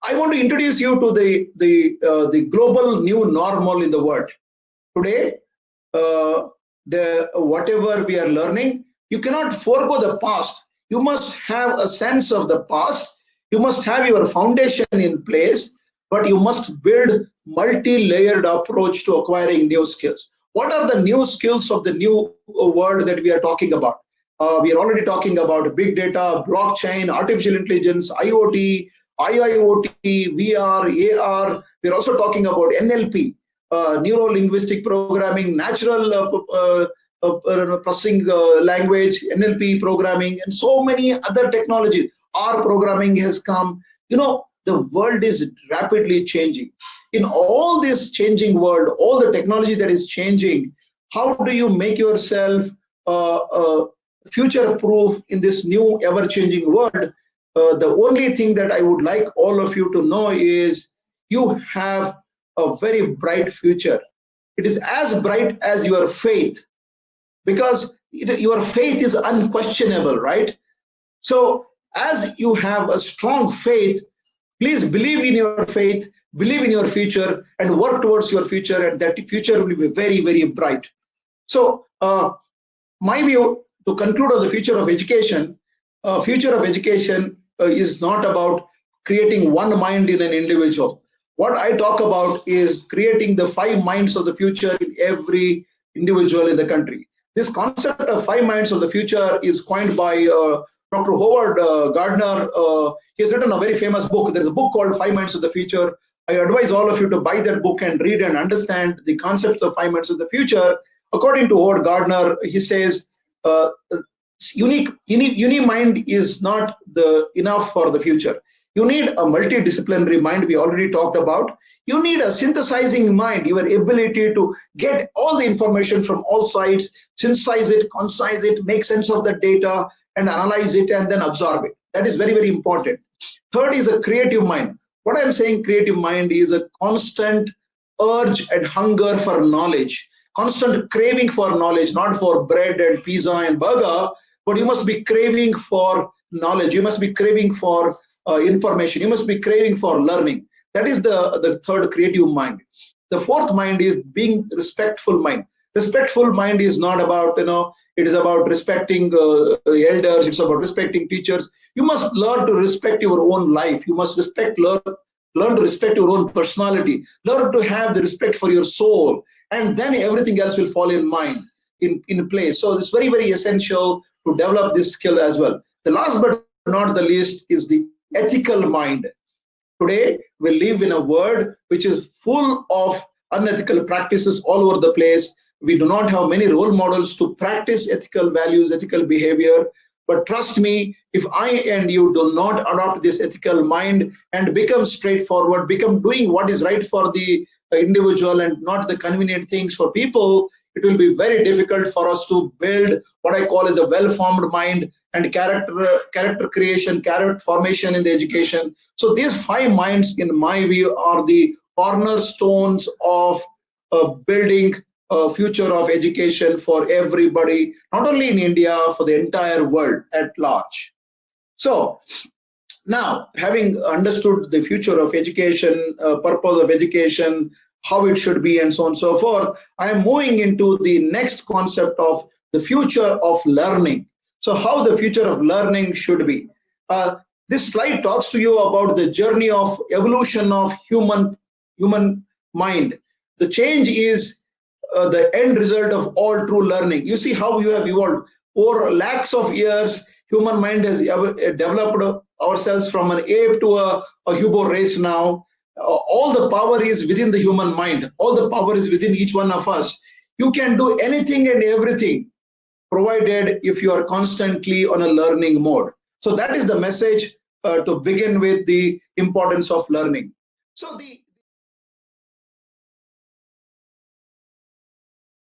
I want to introduce you to the global new normal in the world. Today, whatever we are learning, you cannot forego the past. You must have a sense of the past. You must have your foundation in place, but you must build multi-layered approach to acquiring new skills. What are the new skills of the new world that we are talking about? We are already talking about big data, blockchain, artificial intelligence, IoT, IIoT, VR, AR. We're also talking about NLP, neuro-linguistic programming, natural processing language, NLP programming, and so many other technologies. R programming has come. The world is rapidly changing. In all this changing world, all the technology that is changing, how do you make yourself future-proof in this new ever-changing world? The only thing that I would like all of you to know is you have a very bright future. It is as bright as your faith, because your faith is unquestionable, right? So as you have a strong faith, please believe in your faith, believe in your future, and work towards your future, and that future will be very, very bright. So my view, to conclude on the future of education, is not about creating one mind in an individual. What I talk about is creating the 5 minds of the future in every individual in the country. This concept of 5 minds of the future is coined by Dr. Howard Gardner. He has written a very famous book. There's a book called 5 Minds of the Future. I advise all of you to buy that book and read and understand the concepts of 5 minds of the future. According to Howard Gardner, he says, uni mind is not enough for the future. You need a multidisciplinary mind, we already talked about. You need a synthesizing mind, your ability to get all the information from all sides, synthesize it, concise it, make sense of the data, and analyze it, and then absorb it. That is very, very important. Third is a creative mind. What I'm saying, creative mind, is a constant urge and hunger for knowledge, constant craving for knowledge, not for bread and pizza and burger, but you must be craving for knowledge. You must be craving for information. You must be craving for learning. That is the third, creative mind. The fourth mind is being respectful mind. Respectful mind is not about, it is about respecting the elders. It's about respecting teachers. You must learn to respect your own life. You must learn to respect your own personality. Learn to have the respect for your soul, and then everything else will fall in place. So it's very, very essential to develop this skill as well. The last but not the least is the ethical mind. Today, we live in a world which is full of unethical practices all over the place. We do not have many role models to practice ethical values, ethical behavior. But trust me, if I and you do not adopt this ethical mind and become straightforward, become doing what is right for the individual and not the convenient things for people, it will be very difficult for us to build what I call as a well-formed mind and character creation, character formation in the education. So these 5 minds, in my view, are the cornerstones of building a future of education for everybody, not only in India, for the entire world at large. So now, having understood the future of education, purpose of education, how it should be, and so on and so forth, I am moving into the next concept of the future of learning. So how the future of learning should be. This slide talks to you about the journey of evolution of human mind. The change is the end result of all true learning. You see how you have evolved. Over lakhs of years, human mind has developed ourselves from an ape to a Homo race now. All the power is within the human mind. All the power is within each one of us. You can do anything and everything, provided if you are constantly on a learning mode. So that is the message to begin with, the importance of learning. So the